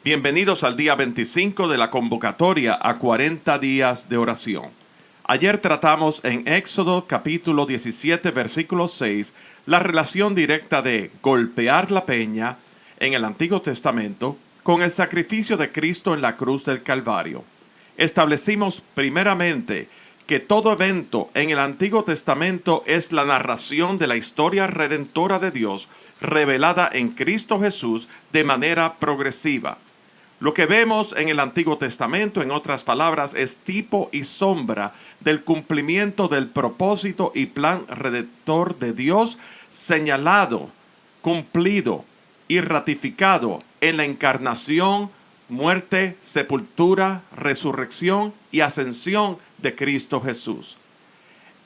Bienvenidos al día 25 de la convocatoria a 40 días de oración. Ayer tratamos en Éxodo capítulo 17 versículo 6 la relación directa de golpear la peña en el Antiguo Testamento con el sacrificio de Cristo en la cruz del Calvario. Establecimos primeramente que todo evento en el Antiguo Testamento es la narración de la historia redentora de Dios revelada en Cristo Jesús de manera progresiva. Lo que vemos en el Antiguo Testamento, en otras palabras, es tipo y sombra del cumplimiento del propósito y plan redentor de Dios señalado, cumplido y ratificado en la encarnación, muerte, sepultura, resurrección y ascensión de Cristo Jesús.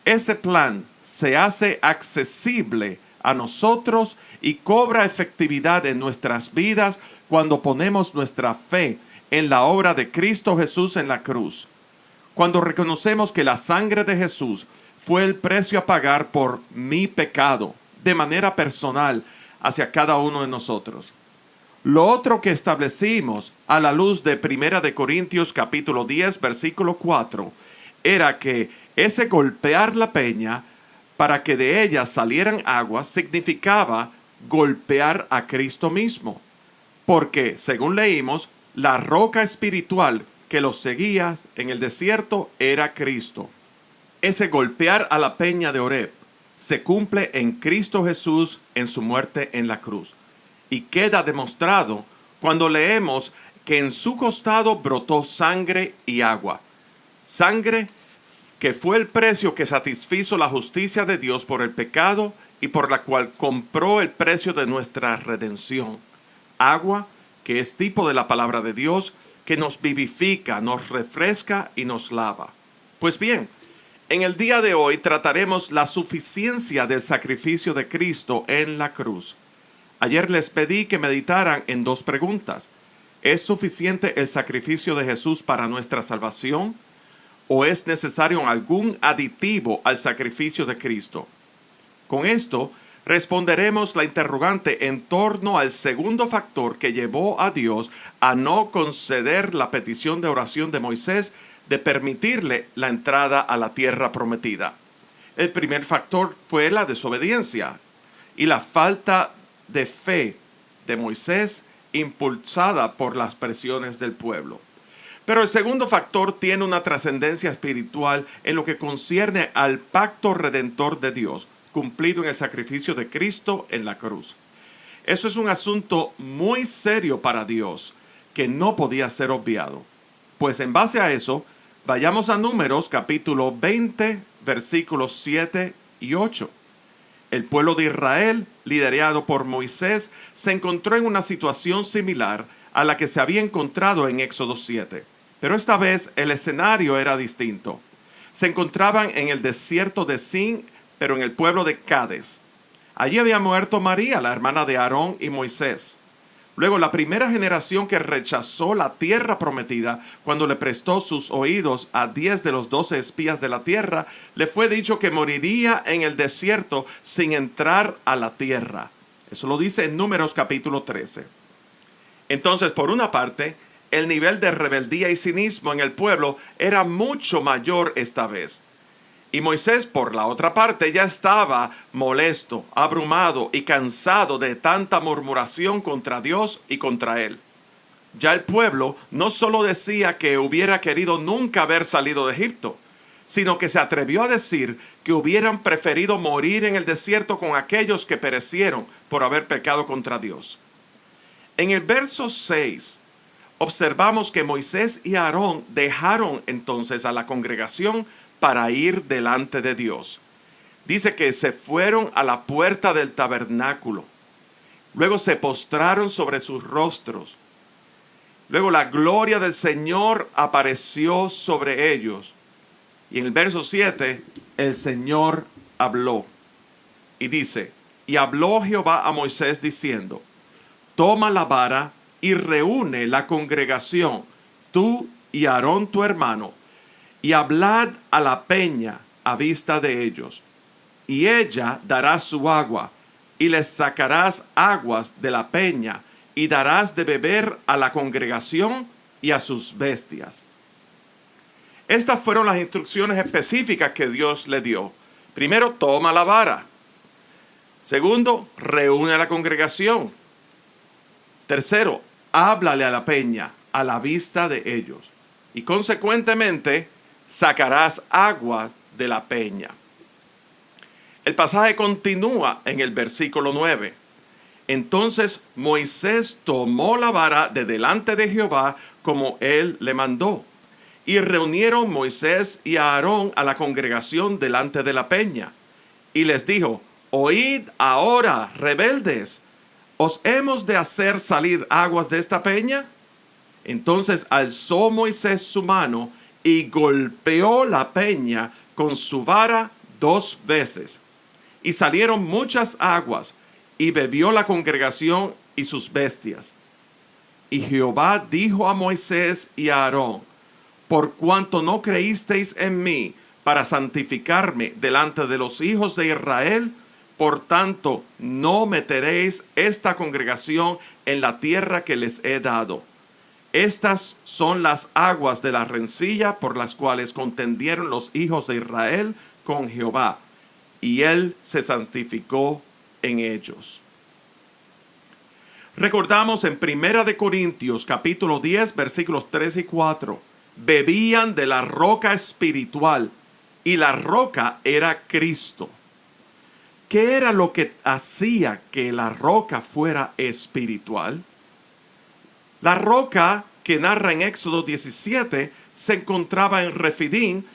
Ese plan se hace accesible a nosotros y cobra efectividad en nuestras vidas cuando ponemos nuestra fe en la obra de Cristo Jesús en la cruz. Cuando reconocemos que la sangre de Jesús fue el precio a pagar por mi pecado de manera personal hacia cada uno de nosotros. Lo otro que establecimos a la luz de 1 de Corintios capítulo 10 versículo 4 era que ese golpear la peña para que de ella salieran aguas significaba golpear a Cristo mismo. Porque, según leímos, la roca espiritual que los seguía en el desierto era Cristo. Ese golpear a la peña de Oreb se cumple en Cristo Jesús en su muerte en la cruz. Y queda demostrado cuando leemos que en su costado brotó sangre y agua. Sangre que fue el precio que satisfizo la justicia de Dios por el pecado y por la cual compró el precio de nuestra redención. Agua, que es tipo de la palabra de Dios, que nos vivifica, nos refresca y nos lava. Pues bien, en el día de hoy trataremos la suficiencia del sacrificio de Cristo en la cruz. Ayer les pedí que meditaran en dos preguntas. ¿Es suficiente el sacrificio de Jesús para nuestra salvación? ¿O es necesario algún aditivo al sacrificio de Cristo? Con esto responderemos la interrogante en torno al segundo factor que llevó a Dios a no conceder la petición de oración de Moisés de permitirle la entrada a la tierra prometida. El primer factor fue la desobediencia y la falta de fe de Moisés impulsada por las presiones del pueblo. Pero el segundo factor tiene una trascendencia espiritual en lo que concierne al pacto redentor de Dios, cumplido en el sacrificio de Cristo en la cruz. Eso es un asunto muy serio para Dios, que no podía ser obviado. Pues en base a eso, vayamos a Números capítulo 20, versículos 7 y 8. El pueblo de Israel, liderado por Moisés, se encontró en una situación similar a la que se había encontrado en Éxodo 7. Pero esta vez el escenario era distinto. Se encontraban en el desierto de Sin, pero en el pueblo de Cades. Allí había muerto María, la hermana de Aarón y Moisés. Luego la primera generación que rechazó la tierra prometida, cuando le prestó sus oídos a 10 de los 12 espías de la tierra, le fue dicho que moriría en el desierto sin entrar a la tierra. Eso lo dice en Números capítulo 13. Entonces, por una parte, el nivel de rebeldía y cinismo en el pueblo era mucho mayor esta vez. Y Moisés, por la otra parte, ya estaba molesto, abrumado y cansado de tanta murmuración contra Dios y contra él. Ya el pueblo no solo decía que hubiera querido nunca haber salido de Egipto, sino que se atrevió a decir que hubieran preferido morir en el desierto con aquellos que perecieron por haber pecado contra Dios. En el verso 6, observamos que Moisés y Aarón dejaron entonces a la congregación para ir delante de Dios. Dice que se fueron a la puerta del tabernáculo. Luego se postraron sobre sus rostros. Luego la gloria del Señor apareció sobre ellos. Y en el verso 7, el Señor habló. Y dice, y habló Jehová a Moisés diciendo, toma la vara y reúne la congregación, tú y Aarón tu hermano, y hablad a la peña a vista de ellos. Y ella dará su agua, y les sacarás aguas de la peña, y darás de beber a la congregación y a sus bestias. Estas fueron las instrucciones específicas que Dios le dio. Primero, toma la vara. Segundo, reúne a la congregación. Tercero, háblale a la peña a la vista de ellos. Y consecuentemente, sacarás agua de la peña. El pasaje continúa en el versículo 9. Entonces Moisés tomó la vara de delante de Jehová como él le mandó. Y reunieron Moisés y Aarón a la congregación delante de la peña. Y les dijo, oíd ahora, rebeldes, ¿os hemos de hacer salir aguas de esta peña? Entonces alzó Moisés su mano y golpeó la peña con su vara 2 veces. Y salieron muchas aguas, y bebió la congregación y sus bestias. Y Jehová dijo a Moisés y a Aarón, por cuanto no creísteis en mí para santificarme delante de los hijos de Israel, por tanto no meteréis esta congregación en la tierra que les he dado. Estas son las aguas de la rencilla por las cuales contendieron los hijos de Israel con Jehová, y él se santificó en ellos. Recordamos en 1 Corintios capítulo 10 versículos 3 y 4. Bebían de la roca espiritual y la roca era Cristo. ¿Qué era lo que hacía que la roca fuera espiritual? La roca que narra en Éxodo 17 se encontraba en Refidín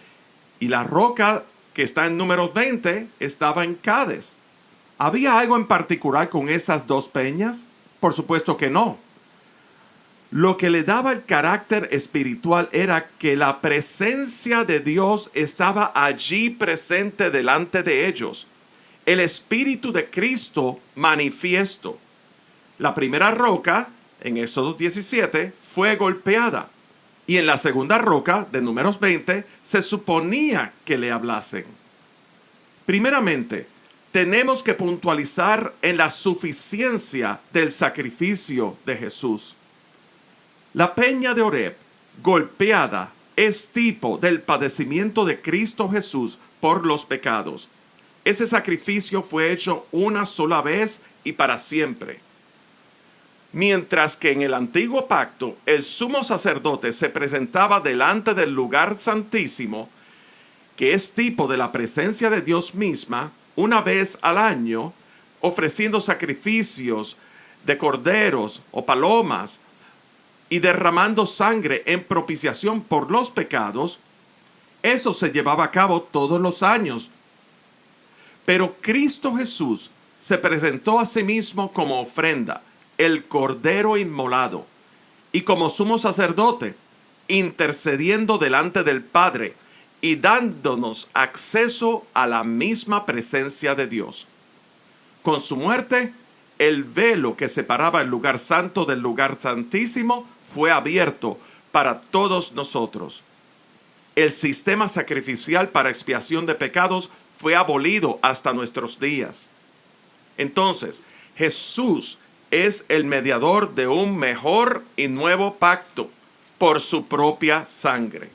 y la roca que está en Números 20 estaba en Cades. ¿Había algo en particular con esas 2 peñas? Por supuesto que no. Lo que le daba el carácter espiritual era que la presencia de Dios estaba allí presente delante de ellos. El Espíritu de Cristo manifiesto. La primera roca, en Éxodo 17, fue golpeada. Y en la segunda roca, de Números 20, se suponía que le hablasen. Primeramente, tenemos que puntualizar en la suficiencia del sacrificio de Jesús. La peña de Oreb, golpeada, es tipo del padecimiento de Cristo Jesús por los pecados. Ese sacrificio fue hecho una sola vez y para siempre. Mientras que en el antiguo pacto el sumo sacerdote se presentaba delante del lugar santísimo, que es tipo de la presencia de Dios misma, una vez al año, ofreciendo sacrificios de corderos o palomas y derramando sangre en propiciación por los pecados. Eso se llevaba a cabo todos los años. Pero Cristo Jesús se presentó a sí mismo como ofrenda, el cordero inmolado, y como sumo sacerdote, intercediendo delante del Padre y dándonos acceso a la misma presencia de Dios. Con su muerte, el velo que separaba el lugar santo del lugar santísimo fue abierto para todos nosotros. El sistema sacrificial para expiación de pecados fue abolido hasta nuestros días. Entonces, Jesús es el mediador de un mejor y nuevo pacto por su propia sangre.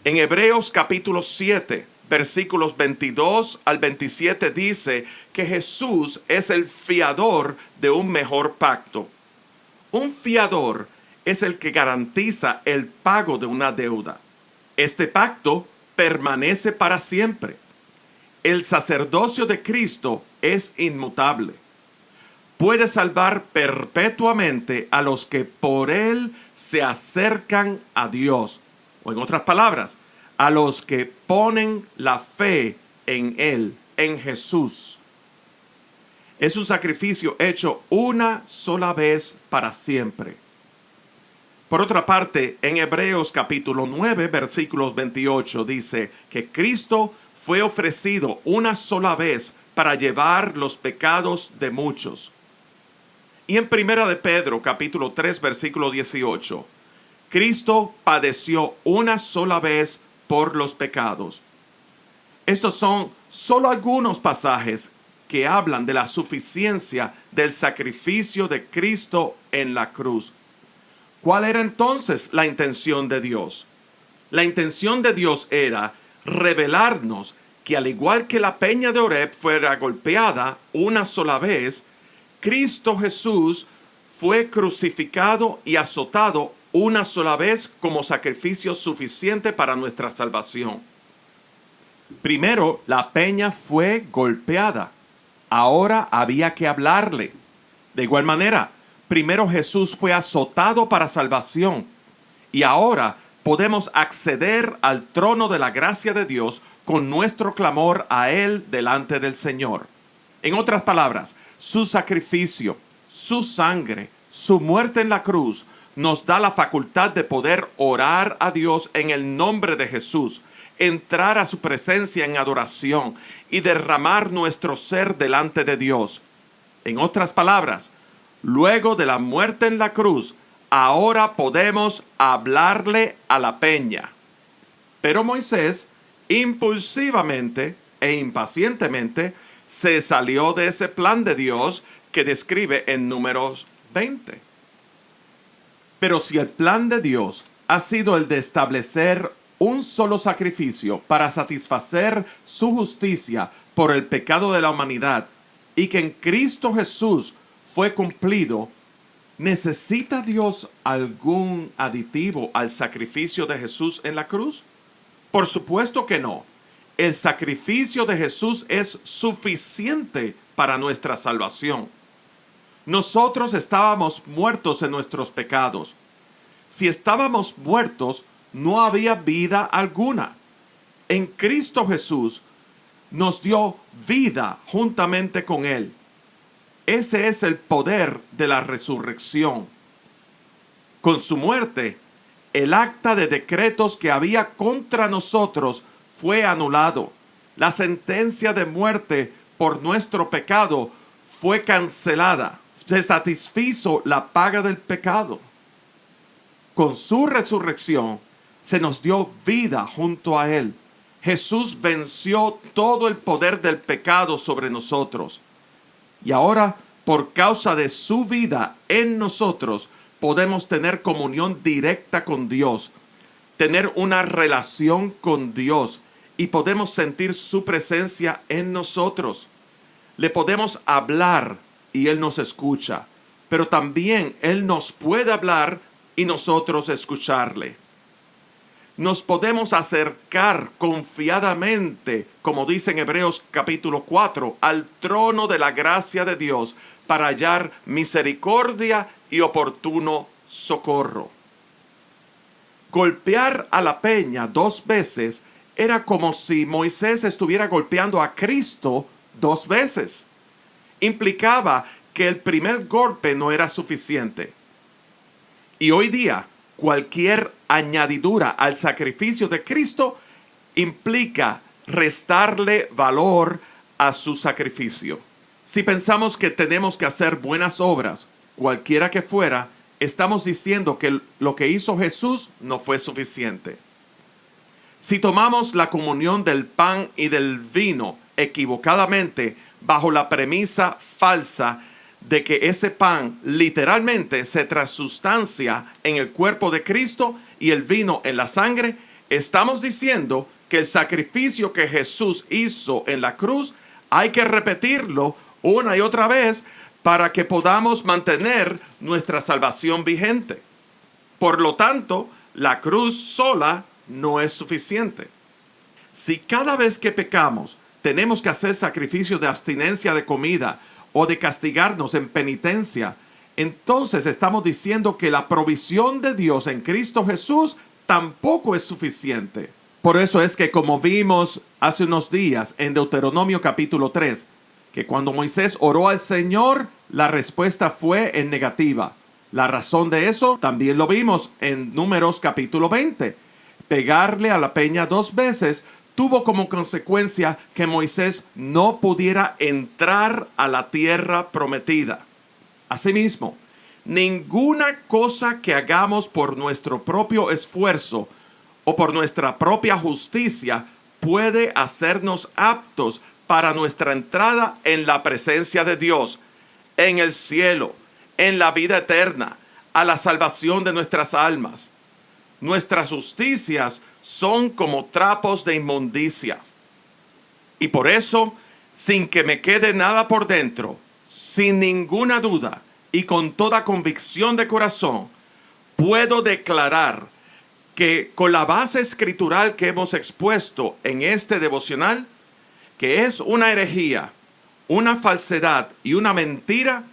En Hebreos capítulo 7, versículos 22 al 27 dice que Jesús es el fiador de un mejor pacto. Un fiador es el que garantiza el pago de una deuda. Este pacto permanece para siempre. El sacerdocio de Cristo es inmutable. Puede salvar perpetuamente a los que por él se acercan a Dios. O en otras palabras, a los que ponen la fe en él, en Jesús. Es un sacrificio hecho una sola vez para siempre. Por otra parte, en Hebreos capítulo 9, versículos 28, dice que Cristo fue ofrecido una sola vez para llevar los pecados de muchos. Y en 1 de Pedro capítulo 3, versículo 18, Cristo padeció una sola vez por los pecados. Estos son solo algunos pasajes que hablan de la suficiencia del sacrificio de Cristo en la cruz. ¿Cuál era entonces la intención de Dios? La intención de Dios era revelarnos que al igual que la peña de Oreb fuera golpeada una sola vez, Cristo Jesús fue crucificado y azotado una sola vez como sacrificio suficiente para nuestra salvación. Primero, la peña fue golpeada. Ahora había que hablarle. De igual manera, primero Jesús fue azotado para salvación. Y ahora podemos acceder al trono de la gracia de Dios con nuestro clamor a Él delante del Señor. En otras palabras, su sacrificio, su sangre, su muerte en la cruz nos da la facultad de poder orar a Dios en el nombre de Jesús, entrar a su presencia en adoración y derramar nuestro ser delante de Dios. En otras palabras, luego de la muerte en la cruz, ahora podemos hablarle a la peña. Pero Moisés, impulsivamente e impacientemente, se salió de ese plan de Dios que describe en Números 20. Pero si el plan de Dios ha sido el de establecer un solo sacrificio para satisfacer su justicia por el pecado de la humanidad y que en Cristo Jesús fue cumplido, ¿necesita Dios algún aditivo al sacrificio de Jesús en la cruz? Por supuesto que no. El sacrificio de Jesús es suficiente para nuestra salvación. Nosotros estábamos muertos en nuestros pecados. Si estábamos muertos, no había vida alguna. En Cristo Jesús nos dio vida juntamente con Él. Ese es el poder de la resurrección. Con su muerte, el acta de decretos que había contra nosotros fue anulado. La sentencia de muerte por nuestro pecado fue cancelada. Se satisfizo la paga del pecado. Con su resurrección se nos dio vida junto a Él. Jesús venció todo el poder del pecado sobre nosotros. Y ahora, por causa de su vida en nosotros, podemos tener comunión directa con Dios, tener una relación con Dios y podemos sentir su presencia en nosotros. Le podemos hablar y Él nos escucha, pero también Él nos puede hablar y nosotros escucharle. Nos podemos acercar confiadamente, como dice en Hebreos capítulo 4, al trono de la gracia de Dios para hallar misericordia y oportuno socorro. Golpear a la peña 2 veces era como si Moisés estuviera golpeando a Cristo 2 veces. Implicaba que el primer golpe no era suficiente. Y hoy día, cualquier añadidura al sacrificio de Cristo implica restarle valor a su sacrificio. Si pensamos que tenemos que hacer buenas obras, cualquiera que fuera, estamos diciendo que lo que hizo Jesús no fue suficiente. Si tomamos la comunión del pan y del vino equivocadamente bajo la premisa falsa de que ese pan literalmente se transustancia en el cuerpo de Cristo y el vino en la sangre, estamos diciendo que el sacrificio que Jesús hizo en la cruz hay que repetirlo una y otra vez para que podamos mantener nuestra salvación vigente. Por lo tanto, la cruz sola no es suficiente. Si cada vez que pecamos tenemos que hacer sacrificios de abstinencia de comida o de castigarnos en penitencia, entonces estamos diciendo que la provisión de Dios en Cristo Jesús tampoco es suficiente. Por eso es que, como vimos hace unos días en Deuteronomio capítulo 3, que cuando Moisés oró al Señor, la respuesta fue en negativa. La razón de eso también lo vimos en Números capítulo 20. Pegarle a la peña 2 veces tuvo como consecuencia que Moisés no pudiera entrar a la tierra prometida. Asimismo, ninguna cosa que hagamos por nuestro propio esfuerzo o por nuestra propia justicia puede hacernos aptos para nuestra entrada en la presencia de Dios, en el cielo, en la vida eterna, a la salvación de nuestras almas. Nuestras justicias son como trapos de inmundicia. Y por eso, sin que me quede nada por dentro, sin ninguna duda y con toda convicción de corazón, puedo declarar que con la base escritural que hemos expuesto en este devocional, que es una herejía, una falsedad y una mentira,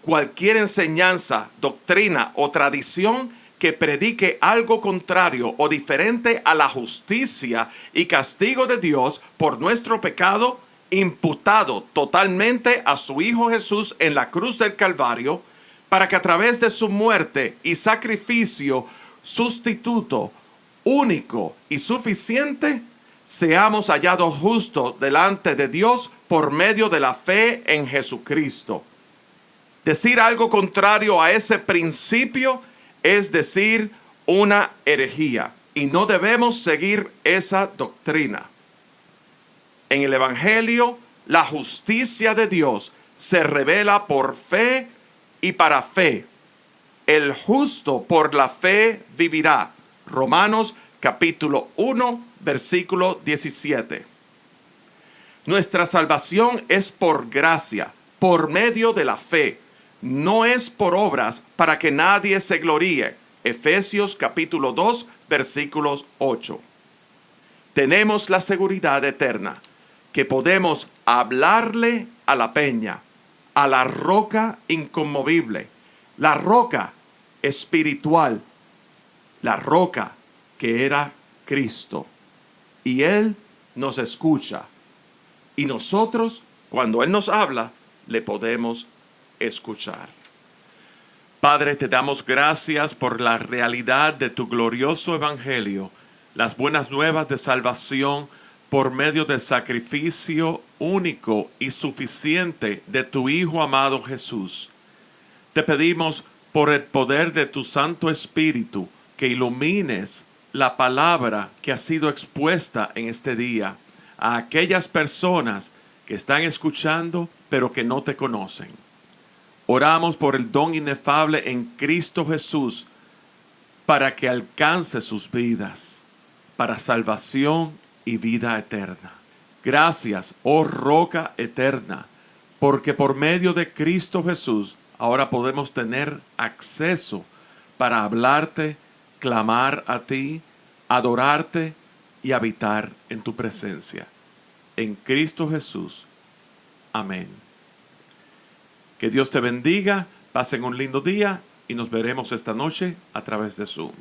cualquier enseñanza, doctrina o tradición que predique algo contrario o diferente a la justicia y castigo de Dios por nuestro pecado, imputado totalmente a su Hijo Jesús en la cruz del Calvario, para que a través de su muerte y sacrificio sustituto, único y suficiente, seamos hallados justos delante de Dios por medio de la fe en Jesucristo. Decir algo contrario a ese principio es decir una herejía, y no debemos seguir esa doctrina. En el Evangelio, la justicia de Dios se revela por fe y para fe. El justo por la fe vivirá. Romanos capítulo 1, versículo 17. Nuestra salvación es por gracia, por medio de la fe. No es por obras para que nadie se gloríe. Efesios capítulo 2, versículos 8. Tenemos la seguridad eterna que podemos hablarle a la peña, a la roca inconmovible, la roca espiritual, la roca que era Cristo. Y Él nos escucha. Y nosotros, cuando Él nos habla, le podemos escuchar. Padre, te damos gracias por la realidad de tu glorioso evangelio, las buenas nuevas de salvación por medio del sacrificio único y suficiente de tu Hijo amado Jesús. Te pedimos por el poder de tu Santo Espíritu que ilumines la palabra que ha sido expuesta en este día a aquellas personas que están escuchando pero que no te conocen. Oramos por el don inefable en Cristo Jesús para que alcance sus vidas para salvación y vida eterna. Gracias, oh roca eterna, porque por medio de Cristo Jesús ahora podemos tener acceso para hablarte, clamar a ti, adorarte y habitar en tu presencia. En Cristo Jesús. Amén. Que Dios te bendiga, pasen un lindo día y nos veremos esta noche a través de Zoom.